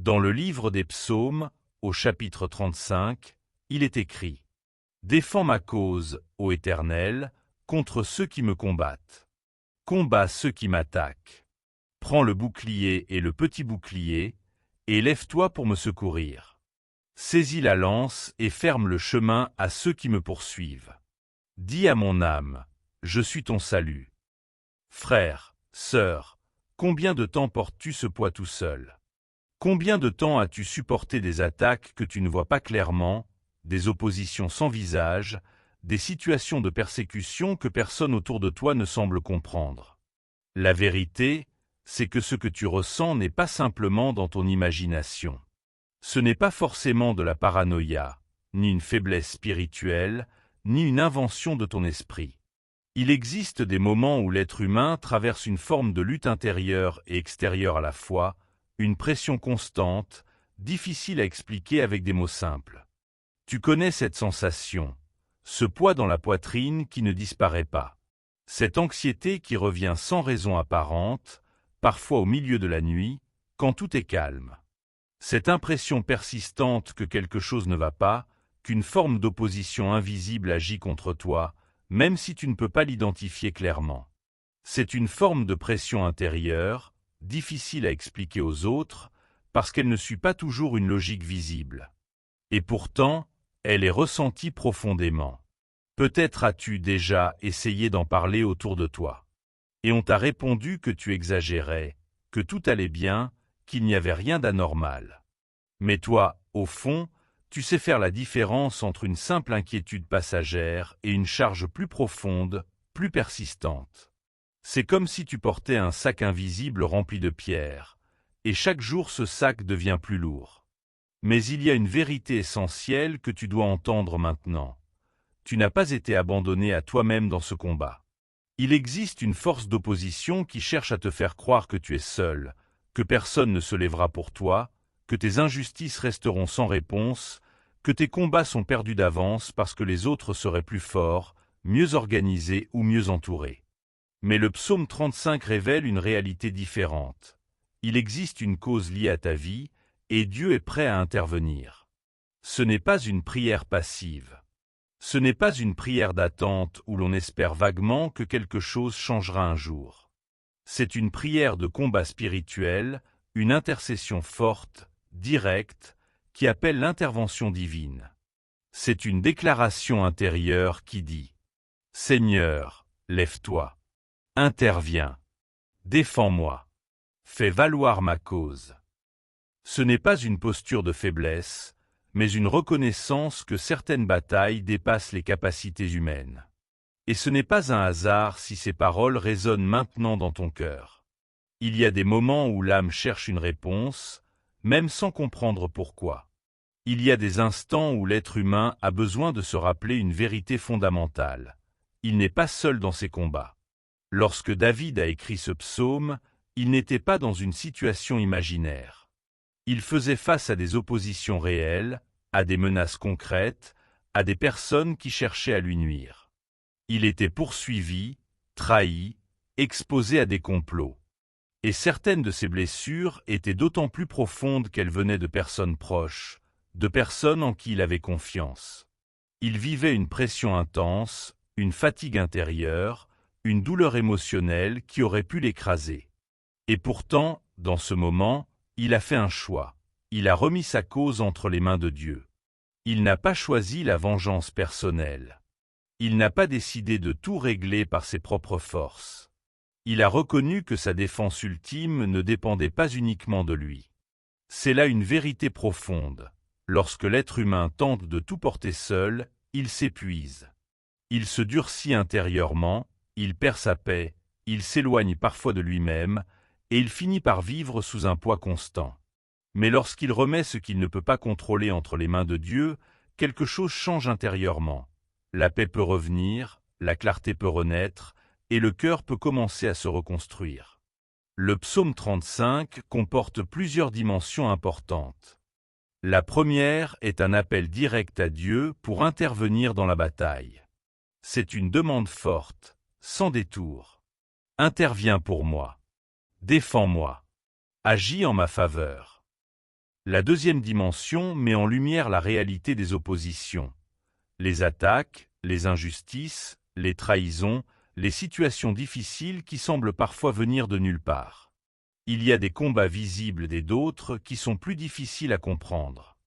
Dans le livre des Psaumes, au chapitre 35, il est écrit « Défends ma cause, ô Éternel, contre ceux qui me combattent. Combats ceux qui m'attaquent. Prends le bouclier et le petit bouclier, et lève-toi pour me secourir. Saisis la lance et ferme le chemin à ceux qui me poursuivent. Dis à mon âme, je suis ton salut. Frère, sœur, combien de temps portes-tu ce poids tout seul? Combien de temps as-tu supporté des attaques que tu ne vois pas clairement, des oppositions sans visage, des situations de persécution que personne autour de toi ne semble comprendre? La vérité, c'est que ce que tu ressens n'est pas simplement dans ton imagination. Ce n'est pas forcément de la paranoïa, ni une faiblesse spirituelle, ni une invention de ton esprit. Il existe des moments où l'être humain traverse une forme de lutte intérieure et extérieure à la fois, une pression constante, difficile à expliquer avec des mots simples. Tu connais cette sensation, ce poids dans la poitrine qui ne disparaît pas, cette anxiété qui revient sans raison apparente, parfois au milieu de la nuit, quand tout est calme. Cette impression persistante que quelque chose ne va pas, qu'une forme d'opposition invisible agit contre toi, même si tu ne peux pas l'identifier clairement. C'est une forme de pression intérieure, difficile à expliquer aux autres, parce qu'elle ne suit pas toujours une logique visible. Et pourtant, elle est ressentie profondément. Peut-être as-tu déjà essayé d'en parler autour de toi. Et on t'a répondu que tu exagérais, que tout allait bien, qu'il n'y avait rien d'anormal. Mais toi, au fond, tu sais faire la différence entre une simple inquiétude passagère et une charge plus profonde, plus persistante. C'est comme si tu portais un sac invisible rempli de pierres, et chaque jour ce sac devient plus lourd. Mais il y a une vérité essentielle que tu dois entendre maintenant. Tu n'as pas été abandonné à toi-même dans ce combat. Il existe une force d'opposition qui cherche à te faire croire que tu es seul, que personne ne se lèvera pour toi, que tes injustices resteront sans réponse, que tes combats sont perdus d'avance parce que les autres seraient plus forts, mieux organisés ou mieux entourés. Mais le psaume 35 révèle une réalité différente. Il existe une cause liée à ta vie, et Dieu est prêt à intervenir. Ce n'est pas une prière passive. Ce n'est pas une prière d'attente où l'on espère vaguement que quelque chose changera un jour. C'est une prière de combat spirituel, une intercession forte, directe, qui appelle l'intervention divine. C'est une déclaration intérieure qui dit « Seigneur, lève-toi, interviens, défends-moi, fais valoir ma cause ». Ce n'est pas une posture de faiblesse, mais une reconnaissance que certaines batailles dépassent les capacités humaines. Et ce n'est pas un hasard si ces paroles résonnent maintenant dans ton cœur. Il y a des moments où l'âme cherche une réponse, même sans comprendre pourquoi. Il y a des instants où l'être humain a besoin de se rappeler une vérité fondamentale. Il n'est pas seul dans ses combats. Lorsque David a écrit ce psaume, il n'était pas dans une situation imaginaire. Il faisait face à des oppositions réelles, à des menaces concrètes, à des personnes qui cherchaient à lui nuire. Il était poursuivi, trahi, exposé à des complots. Et certaines de ses blessures étaient d'autant plus profondes qu'elles venaient de personnes proches, de personnes en qui il avait confiance. Il vivait une pression intense, une fatigue intérieure, une douleur émotionnelle qui aurait pu l'écraser. Et pourtant, dans ce moment, il a fait un choix. Il a remis sa cause entre les mains de Dieu. Il n'a pas choisi la vengeance personnelle. Il n'a pas décidé de tout régler par ses propres forces. Il a reconnu que sa défense ultime ne dépendait pas uniquement de lui. C'est là une vérité profonde. Lorsque l'être humain tente de tout porter seul, il s'épuise. Il se durcit intérieurement, il perd sa paix, il s'éloigne parfois de lui-même, et il finit par vivre sous un poids constant. Mais lorsqu'il remet ce qu'il ne peut pas contrôler entre les mains de Dieu, quelque chose change intérieurement. La paix peut revenir, la clarté peut renaître, et le cœur peut commencer à se reconstruire. Le psaume 35 comporte plusieurs dimensions importantes. La première est un appel direct à Dieu pour intervenir dans la bataille. C'est une demande forte, sans détour. Interviens pour moi. Défends-moi. Agis en ma faveur. La deuxième dimension met en lumière la réalité des oppositions. Les attaques, les injustices, les trahisons, les situations difficiles qui semblent parfois venir de nulle part. Il y a des combats visibles et d'autres qui sont plus difficiles à comprendre.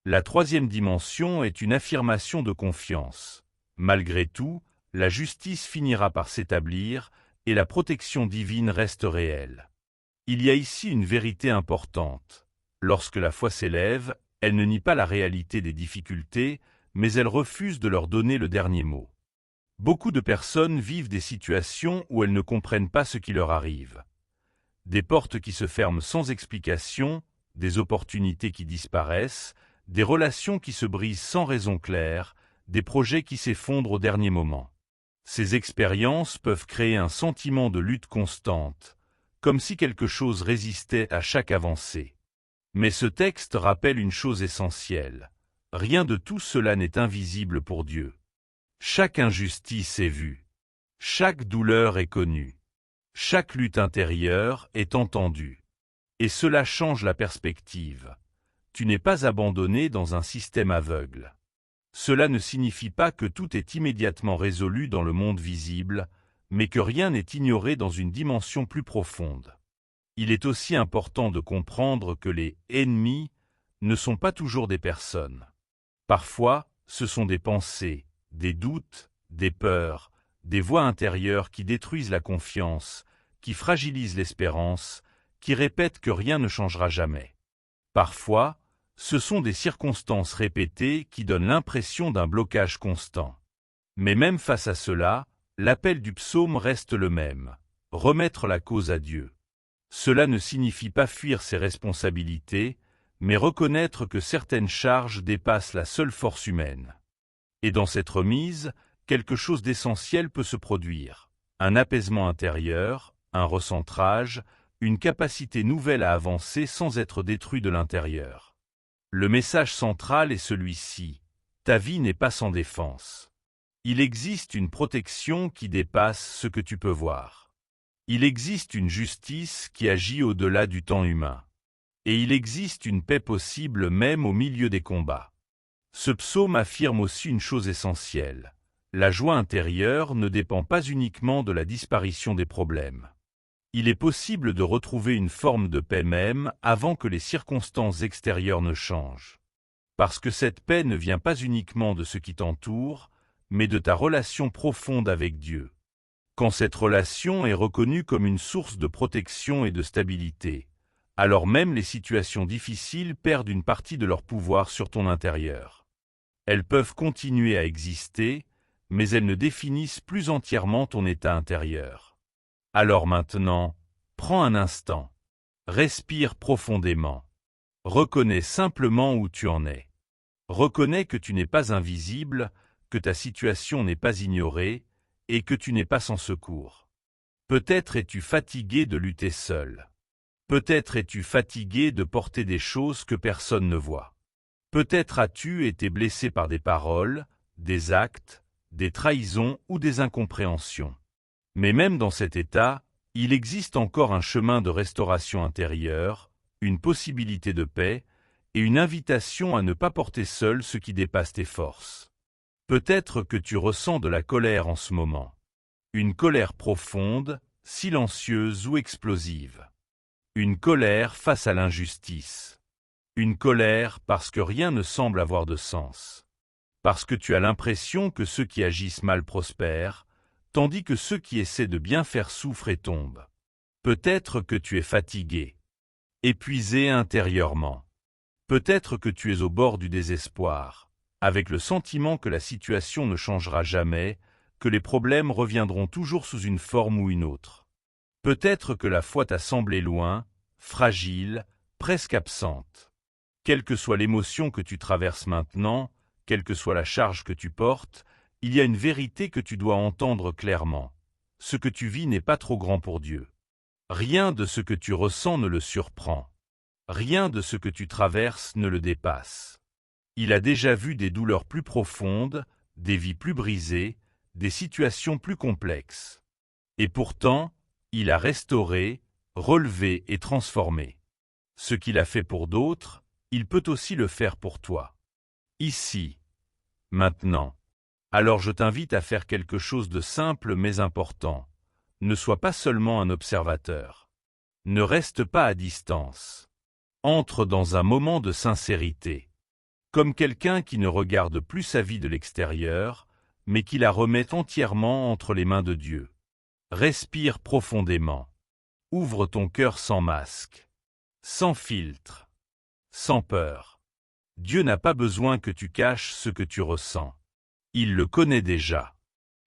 La troisième dimension est une affirmation de confiance. Malgré tout, la justice finira par s'établir et la protection divine reste réelle. Il y a ici une vérité importante. Lorsque la foi s'élève, elle ne nie pas la réalité des difficultés, mais elle refuse de leur donner le dernier mot. Beaucoup de personnes vivent des situations où elles ne comprennent pas ce qui leur arrive. Des portes qui se ferment sans explication, des opportunités qui disparaissent, des relations qui se brisent sans raison claire, des projets qui s'effondrent au dernier moment. Ces expériences peuvent créer un sentiment de lutte constante, comme si quelque chose résistait à chaque avancée. Mais ce texte rappelle une chose essentielle. Rien de tout cela n'est invisible pour Dieu. Chaque injustice est vue. Chaque douleur est connue. Chaque lutte intérieure est entendue. Et cela change la perspective. Tu n'es pas abandonné dans un système aveugle. Cela ne signifie pas que tout est immédiatement résolu dans le monde visible, mais que rien n'est ignoré dans une dimension plus profonde. Il est aussi important de comprendre que les ennemis ne sont pas toujours des personnes. Parfois, ce sont des pensées, des doutes, des peurs, des voix intérieures qui détruisent la confiance, qui fragilisent l'espérance, qui répètent que rien ne changera jamais. Parfois, ce sont des circonstances répétées qui donnent l'impression d'un blocage constant. Mais même face à cela, l'appel du psaume reste le même, remettre la cause à Dieu. Cela ne signifie pas fuir ses responsabilités, mais reconnaître que certaines charges dépassent la seule force humaine. Et dans cette remise, quelque chose d'essentiel peut se produire. Un apaisement intérieur, un recentrage, une capacité nouvelle à avancer sans être détruit de l'intérieur. Le message central est celui-ci. Ta vie n'est pas sans défense. Il existe une protection qui dépasse ce que tu peux voir. Il existe une justice qui agit au-delà du temps humain. Et il existe une paix possible même au milieu des combats. Ce psaume affirme aussi une chose essentielle. La joie intérieure ne dépend pas uniquement de la disparition des problèmes. Il est possible de retrouver une forme de paix même avant que les circonstances extérieures ne changent. Parce que cette paix ne vient pas uniquement de ce qui t'entoure, mais de ta relation profonde avec Dieu. Quand cette relation est reconnue comme une source de protection et de stabilité, alors même les situations difficiles perdent une partie de leur pouvoir sur ton intérieur. Elles peuvent continuer à exister, mais elles ne définissent plus entièrement ton état intérieur. Alors maintenant, prends un instant, respire profondément, reconnais simplement où tu en es. Reconnais que tu n'es pas invisible, que ta situation n'est pas ignorée, et que tu n'es pas sans secours. Peut-être es-tu fatigué de lutter seul. Peut-être es-tu fatigué de porter des choses que personne ne voit. Peut-être as-tu été blessé par des paroles, des actes, des trahisons ou des incompréhensions. Mais même dans cet état, il existe encore un chemin de restauration intérieure, une possibilité de paix, et une invitation à ne pas porter seul ce qui dépasse tes forces. Peut-être que tu ressens de la colère en ce moment. Une colère profonde, silencieuse ou explosive. Une colère face à l'injustice. Une colère parce que rien ne semble avoir de sens. Parce que tu as l'impression que ceux qui agissent mal prospèrent, tandis que ceux qui essaient de bien faire souffrent et tombent. Peut-être que tu es fatigué, épuisé intérieurement. Peut-être que tu es au bord du désespoir, avec le sentiment que la situation ne changera jamais, que les problèmes reviendront toujours sous une forme ou une autre. Peut-être que la foi t'a semblé loin, fragile, presque absente. Quelle que soit l'émotion que tu traverses maintenant, quelle que soit la charge que tu portes, il y a une vérité que tu dois entendre clairement. Ce que tu vis n'est pas trop grand pour Dieu. Rien de ce que tu ressens ne le surprend. Rien de ce que tu traverses ne le dépasse. Il a déjà vu des douleurs plus profondes, des vies plus brisées, des situations plus complexes. Et pourtant, il a restauré, relevé et transformé. Ce qu'il a fait pour d'autres, il peut aussi le faire pour toi. Ici, maintenant. Alors je t'invite à faire quelque chose de simple mais important. Ne sois pas seulement un observateur. Ne reste pas à distance. Entre dans un moment de sincérité. Comme quelqu'un qui ne regarde plus sa vie de l'extérieur, mais qui la remet entièrement entre les mains de Dieu. Respire profondément. Ouvre ton cœur sans masque. Sans filtre. Sans peur. Dieu n'a pas besoin que tu caches ce que tu ressens. Il le connaît déjà.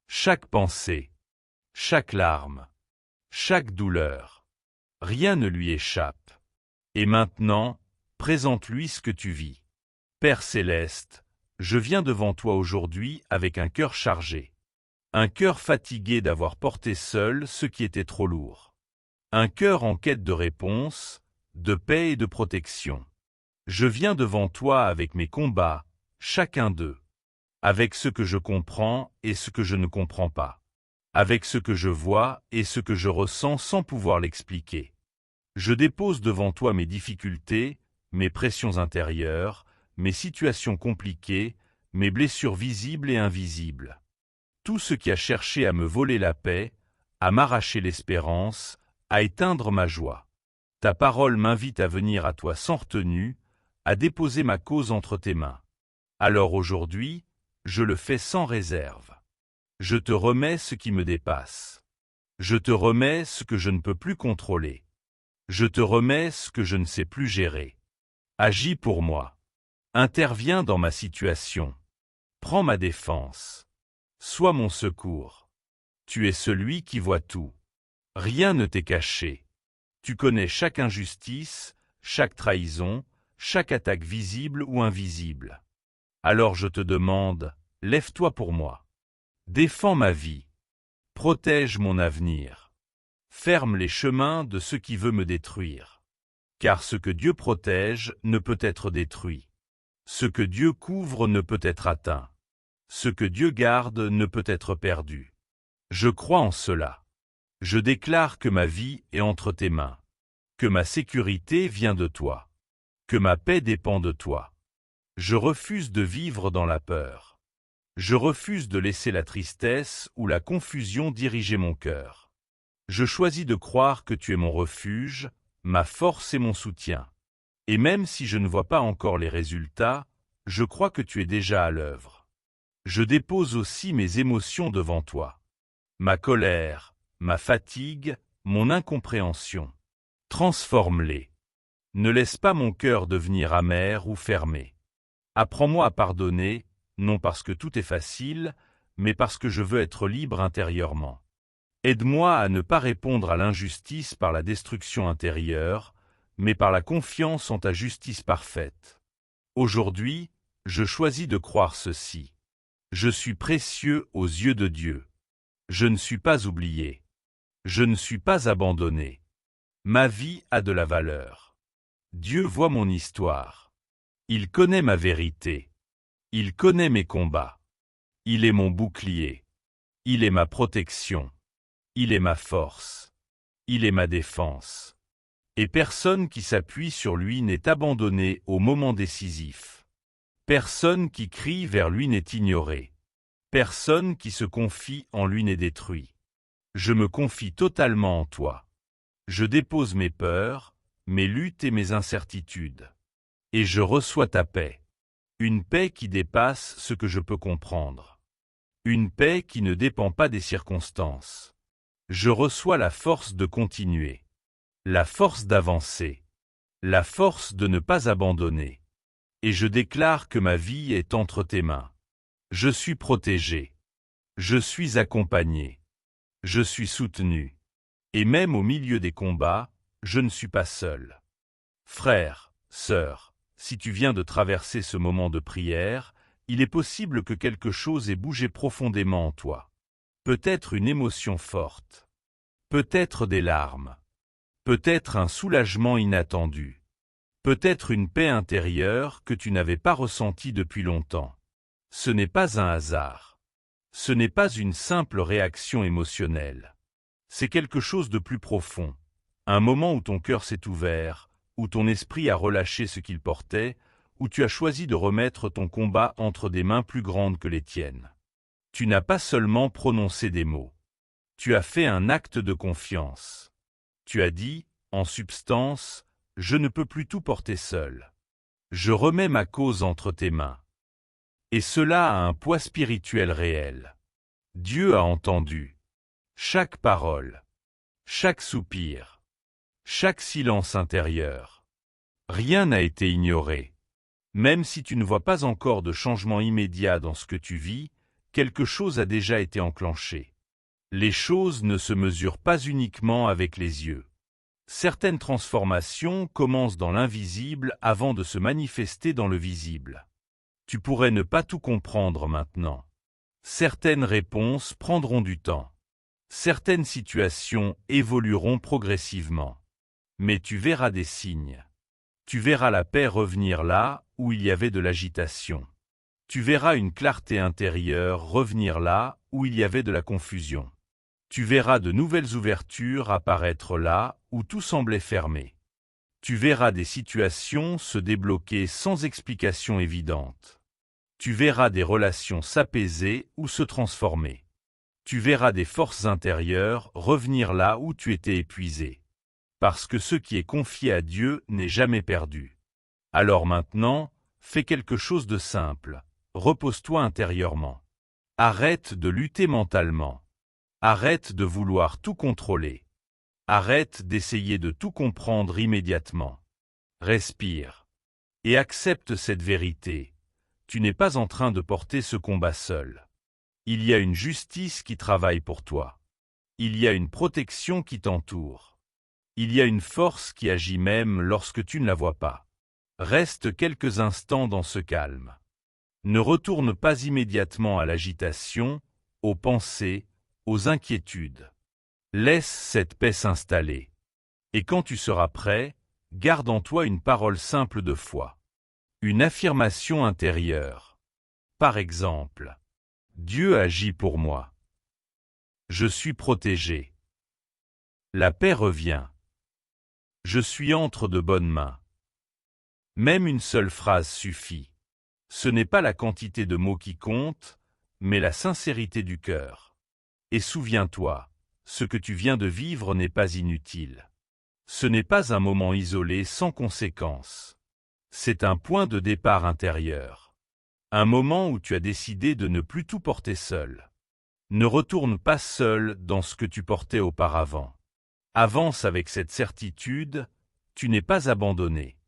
Chaque pensée. Chaque larme. Chaque douleur. Rien ne lui échappe. Et maintenant, présente-lui ce que tu vis. Père céleste, je viens devant toi aujourd'hui avec un cœur chargé. Un cœur fatigué d'avoir porté seul ce qui était trop lourd. Un cœur en quête de réponse, de paix et de protection. Je viens devant toi avec mes combats, chacun d'eux. Avec ce que je comprends et ce que je ne comprends pas. Avec ce que je vois et ce que je ressens sans pouvoir l'expliquer. Je dépose devant toi mes difficultés, mes pressions intérieures, mes situations compliquées, mes blessures visibles et invisibles. Tout ce qui a cherché à me voler la paix, à m'arracher l'espérance, à éteindre ma joie. Ta parole m'invite à venir à toi sans retenue, à déposer ma cause entre tes mains. Alors aujourd'hui, je le fais sans réserve. Je te remets ce qui me dépasse. Je te remets ce que je ne peux plus contrôler. Je te remets ce que je ne sais plus gérer. Agis pour moi. Interviens dans ma situation. Prends ma défense. Sois mon secours. Tu es celui qui voit tout. Rien ne t'est caché. Tu connais chaque injustice, chaque trahison, chaque attaque visible ou invisible. Alors je te demande, lève-toi pour moi. Défends ma vie. Protège mon avenir. Ferme les chemins de ce qui veut me détruire. Car ce que Dieu protège ne peut être détruit. Ce que Dieu couvre ne peut être atteint. Ce que Dieu garde ne peut être perdu. Je crois en cela. Je déclare que ma vie est entre tes mains. Que ma sécurité vient de toi. Que ma paix dépend de toi. Je refuse de vivre dans la peur. Je refuse de laisser la tristesse ou la confusion diriger mon cœur. Je choisis de croire que tu es mon refuge, ma force et mon soutien. Et même si je ne vois pas encore les résultats, je crois que tu es déjà à l'œuvre. Je dépose aussi mes émotions devant toi. Ma colère, ma fatigue, mon incompréhension. Transforme-les. Ne laisse pas mon cœur devenir amer ou fermé. Apprends-moi à pardonner, non parce que tout est facile, mais parce que je veux être libre intérieurement. Aide-moi à ne pas répondre à l'injustice par la destruction intérieure, mais par la confiance en ta justice parfaite. Aujourd'hui, je choisis de croire ceci. Je suis précieux aux yeux de Dieu. Je ne suis pas oublié. Je ne suis pas abandonné. Ma vie a de la valeur. Dieu voit mon histoire. Il connaît ma vérité. Il connaît mes combats. Il est mon bouclier. Il est ma protection. Il est ma force. Il est ma défense. Et personne qui s'appuie sur lui n'est abandonné au moment décisif. Personne qui crie vers lui n'est ignoré. Personne qui se confie en lui n'est détruit. Je me confie totalement en toi. Je dépose mes peurs, mes luttes et mes incertitudes. Et je reçois ta paix. Une paix qui dépasse ce que je peux comprendre. Une paix qui ne dépend pas des circonstances. Je reçois la force de continuer. La force d'avancer. La force de ne pas abandonner. Et je déclare que ma vie est entre tes mains. Je suis protégé. Je suis accompagné. Je suis soutenu. Et même au milieu des combats, je ne suis pas seul. Frère, sœur, si tu viens de traverser ce moment de prière, il est possible que quelque chose ait bougé profondément en toi. Peut-être une émotion forte. Peut-être des larmes. Peut-être un soulagement inattendu. Peut-être une paix intérieure que tu n'avais pas ressentie depuis longtemps. Ce n'est pas un hasard. Ce n'est pas une simple réaction émotionnelle. C'est quelque chose de plus profond. Un moment où ton cœur s'est ouvert, où ton esprit a relâché ce qu'il portait, où tu as choisi de remettre ton combat entre des mains plus grandes que les tiennes. Tu n'as pas seulement prononcé des mots. Tu as fait un acte de confiance. Tu as dit, en substance, « Je ne peux plus tout porter seul. Je remets ma cause entre tes mains. » Et cela a un poids spirituel réel. Dieu a entendu chaque parole, chaque soupir, chaque silence intérieur. Rien n'a été ignoré. Même si tu ne vois pas encore de changement immédiat dans ce que tu vis, quelque chose a déjà été enclenché. Les choses ne se mesurent pas uniquement avec les yeux. Certaines transformations commencent dans l'invisible avant de se manifester dans le visible. Tu pourrais ne pas tout comprendre maintenant. Certaines réponses prendront du temps. Certaines situations évolueront progressivement. Mais tu verras des signes. Tu verras la paix revenir là où il y avait de l'agitation. Tu verras une clarté intérieure revenir là où il y avait de la confusion. Tu verras de nouvelles ouvertures apparaître là où tout semblait fermé. Tu verras des situations se débloquer sans explication évidente. Tu verras des relations s'apaiser ou se transformer. Tu verras des forces intérieures revenir là où tu étais épuisé. Parce que ce qui est confié à Dieu n'est jamais perdu. Alors maintenant, fais quelque chose de simple. Repose-toi intérieurement. Arrête de lutter mentalement. Arrête de vouloir tout contrôler. Arrête d'essayer de tout comprendre immédiatement. Respire. Et accepte cette vérité. Tu n'es pas en train de porter ce combat seul. Il y a une justice qui travaille pour toi. Il y a une protection qui t'entoure. Il y a une force qui agit même lorsque tu ne la vois pas. Reste quelques instants dans ce calme. Ne retourne pas immédiatement à l'agitation, aux pensées, aux inquiétudes. Laisse cette paix s'installer. Et quand tu seras prêt, garde en toi une parole simple de foi. Une affirmation intérieure. Par exemple, Dieu agit pour moi. Je suis protégé. La paix revient. Je suis entre de bonnes mains. Même une seule phrase suffit. Ce n'est pas la quantité de mots qui compte, mais la sincérité du cœur. Et souviens-toi, ce que tu viens de vivre n'est pas inutile. Ce n'est pas un moment isolé sans conséquence. C'est un point de départ intérieur. Un moment où tu as décidé de ne plus tout porter seul. Ne retourne pas seul dans ce que tu portais auparavant. Avance avec cette certitude, tu n'es pas abandonné.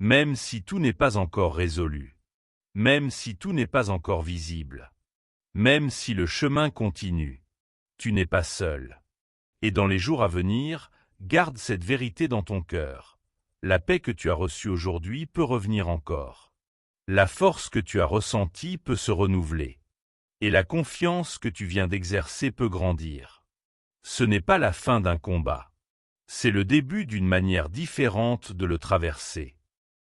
Même si tout n'est pas encore résolu. Même si tout n'est pas encore visible. Même si le chemin continue. Tu n'es pas seul. Et dans les jours à venir, garde cette vérité dans ton cœur. La paix que tu as reçue aujourd'hui peut revenir encore. La force que tu as ressentie peut se renouveler. Et la confiance que tu viens d'exercer peut grandir. Ce n'est pas la fin d'un combat. C'est le début d'une manière différente de le traverser.